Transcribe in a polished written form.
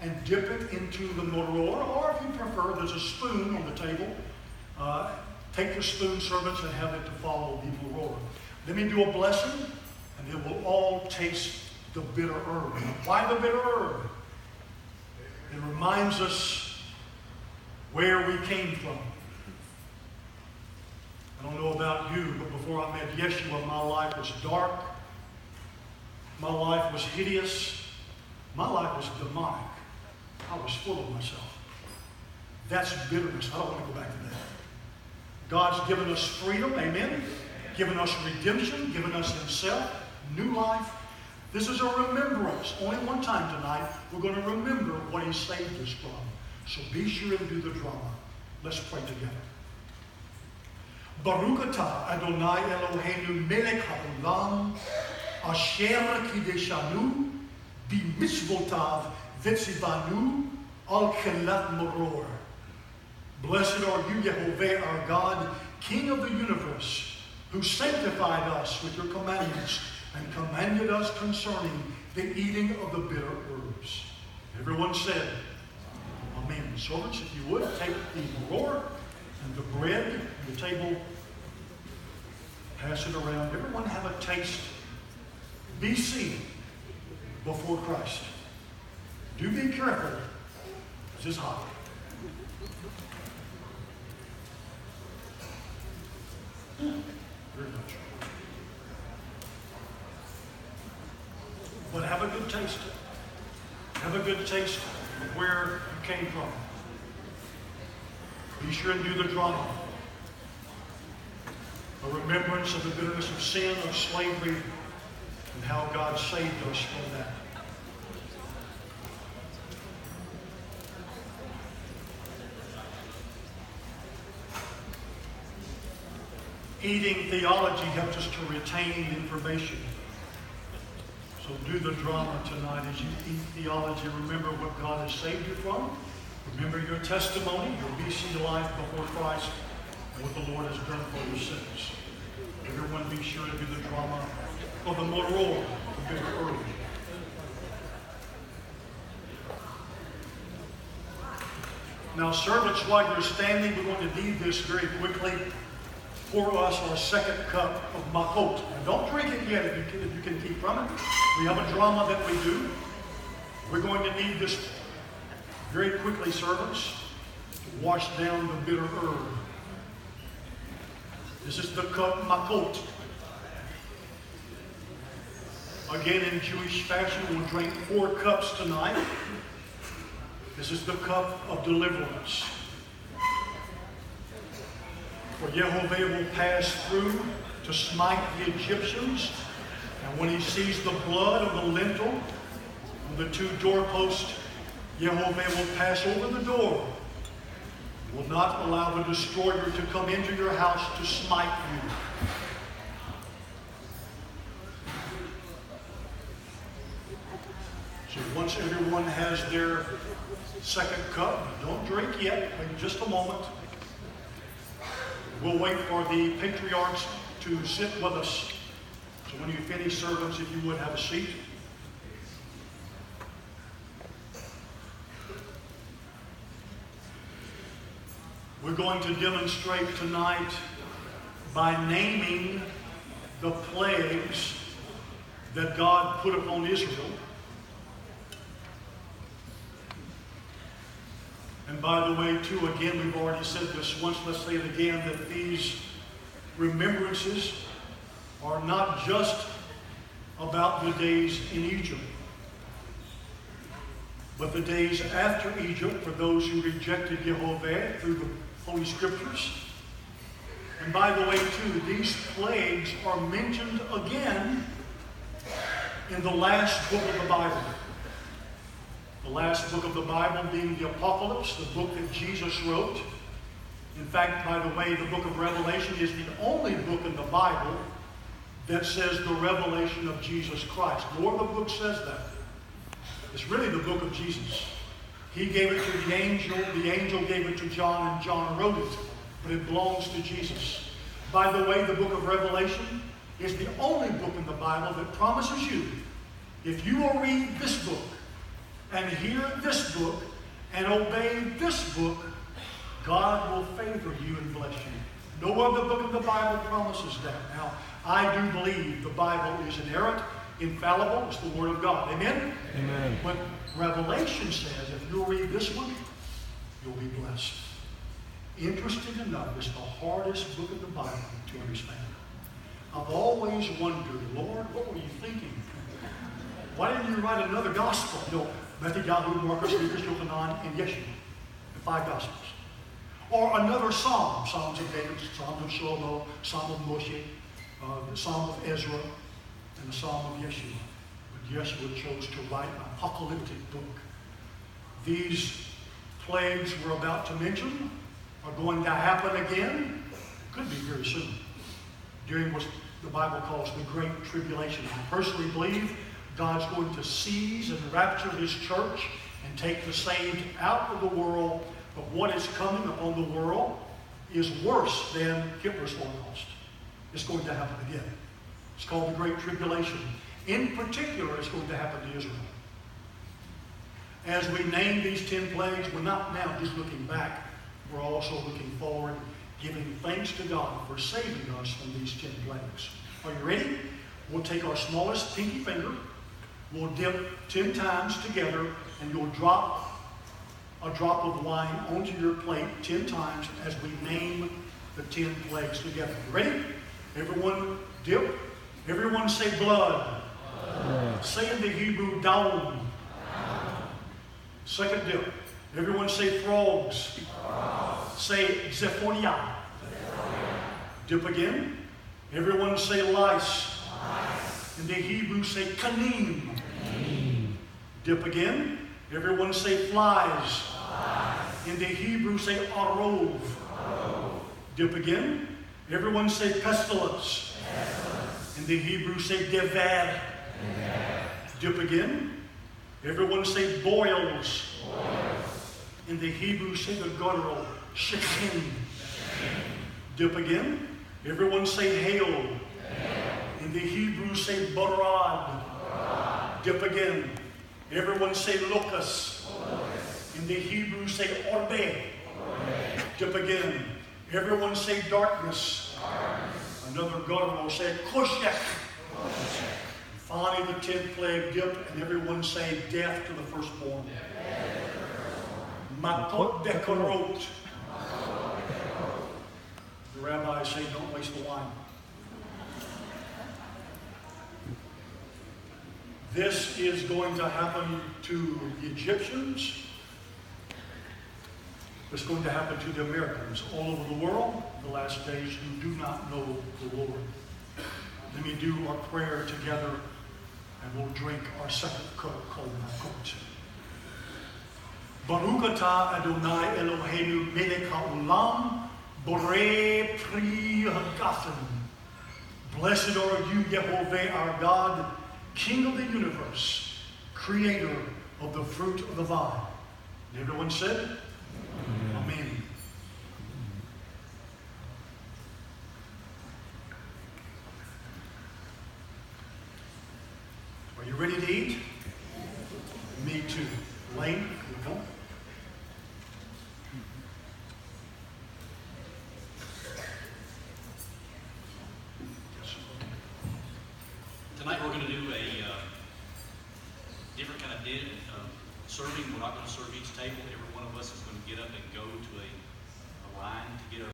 and dip it into the moror, or if you prefer, there's a spoon on the table. Take the spoon, servants, and have it to follow the moror. Let me do a blessing, and it will all taste the bitter herb. Why the bitter herb? It reminds us where we came from. I don't know about you, but before I met Yeshua, my life was dark. My life was hideous. My life was demonic. I was full of myself. That's bitterness. I don't want to go back to that. God's given us freedom, amen? Given us redemption, given us himself, new life. This is a remembrance. Only one time tonight, we're going to remember what he saved us from. So be sure and do the drama. Let's pray together. Baruch atah Adonai Eloheinu melech haolam asher kideshanu b'mitzvotav v'tzivanu al chelat moror. Blessed are you, Yehovah, our God, King of the universe, who sanctified us with your commandments and commanded us concerning the eating of the bitter herbs. Everyone said, Amen. Servants, if you would, take the moror and the bread and the table, pass it around. Everyone have a taste. Be seen before Christ. Do be careful. This is hot. Very much. But have a good taste. Have a good taste of where you came from. Be sure and do the drama. A remembrance of the bitterness of sin, of slavery, and how God saved us from that. Eating theology helps us to retain information. So do the drama tonight as you eat theology. Remember what God has saved you from. Remember your testimony, your BC life before Christ, and what the Lord has done for your sins. Everyone be sure to do the drama of the moror, the bitter herb. Now, servants, while you're standing, we're going to need this very quickly. Pour us our second cup of makot. And don't drink it yet if you can keep from it. We have a drama that we do. We're going to need this very quickly, servants, to wash down the bitter herb. This is the cup makot. Again, in Jewish fashion, we'll drink 4 cups tonight. This is the cup of deliverance. For Yehovah will pass through to smite the Egyptians. And when he sees the blood of the lintel on the 2 doorposts, Yehovah will pass over the door. He will not allow the destroyer to come into your house to smite you. So once everyone has their second cup, don't drink yet, wait just a moment. We'll wait for the patriarchs to sit with us. So when you finish, servants, if you would, have a seat. We're going to demonstrate tonight by naming the plagues that God put upon Israel. And by the way, too, again, we've already said this once, let's say it again, that these remembrances are not just about the days in Egypt, but the days after Egypt for those who rejected Yehovah through the Holy Scriptures. And by the way, too, these plagues are mentioned again in the last book of the Bible. The last book of the Bible being the Apocalypse, the book that Jesus wrote. In fact, by the way, the book of Revelation is the only book in the Bible that says the revelation of Jesus Christ. No other book says that. It's really the book of Jesus. He gave it to the angel gave it to John, and John wrote it, but it belongs to Jesus. By the way, the book of Revelation is the only book in the Bible that promises you, if you will read this book, and hear this book and obey this book, God will favor you and bless you. No other book of the Bible promises that. Now, I do believe the Bible is inerrant, infallible. It's the Word of God. Amen? Amen. But Revelation says if you'll read this one, you'll be blessed. Interesting enough, it's the hardest book of the Bible to understand. I've always wondered, Lord, what were you thinking? Why didn't you write another gospel? You know, Matthew, Marcus, Lucas, Yohanan, and Yeshua. The 5 gospels. Or another psalm. Psalms of David, Psalms of Shlomo, Psalm of Moshe, the Psalm of Ezra, and the Psalm of Yeshua. But Yeshua chose to write an apocalyptic book. These plagues we're about to mention are going to happen again. It could be very soon. During what the Bible calls the Great Tribulation. I personally believe God's going to seize and rapture His church and take the saved out of the world. But what is coming upon the world is worse than Hitler's Holocaust. It's going to happen again. It's called the Great Tribulation. In particular, it's going to happen to Israel. As we name these 10 plagues, we're not now just looking back. We're also looking forward, giving thanks to God for saving us from these 10 plagues. Are you ready? We'll take our smallest pinky finger. We'll dip 10 times together, and you'll drop a drop of wine onto your plate 10 times as we name the 10 plagues together. Ready? Everyone dip. Everyone say blood. Blood. Say in the Hebrew, daum. Second dip. Everyone say frogs. Frogs. Say Zephonia. Dip again. Everyone say lice. Lice. In the Hebrew, say kanim. Dip again. Everyone say flies. Flies. In the Hebrew, say arov. Dip again. Everyone say pestilence. Pestilence. In the Hebrew, say devad. Dip again. Everyone say boils. Boils. In the Hebrew, say the guttural shechem. Dip again. Everyone say hail. Hail. In the Hebrew, say barad. Dip again. Everyone say locust. In the Hebrew, say orbe. Dip again. Everyone say darkness. Another guttural say koshech. Finally, the 10th plague, dip, and everyone say death to the firstborn. Matot bekorot. The rabbis say don't waste the wine. This is going to happen to the Egyptians. It's going to happen to the Americans all over the world in the last days who do not know the Lord. Let me do our prayer together, and we'll drink our second cup called Makot. Baruch atah Adonai Eloheinu melech haolam, borei pri hagafen. Blessed are you, Yehovah, our God, King of the universe, creator of the fruit of the vine. And everyone said, Amen. Amen. Are you ready to eat? Me too. Lane, can you come? Tonight we're going to do a different kind of serving. We're not going to serve each table. Every one of us is going to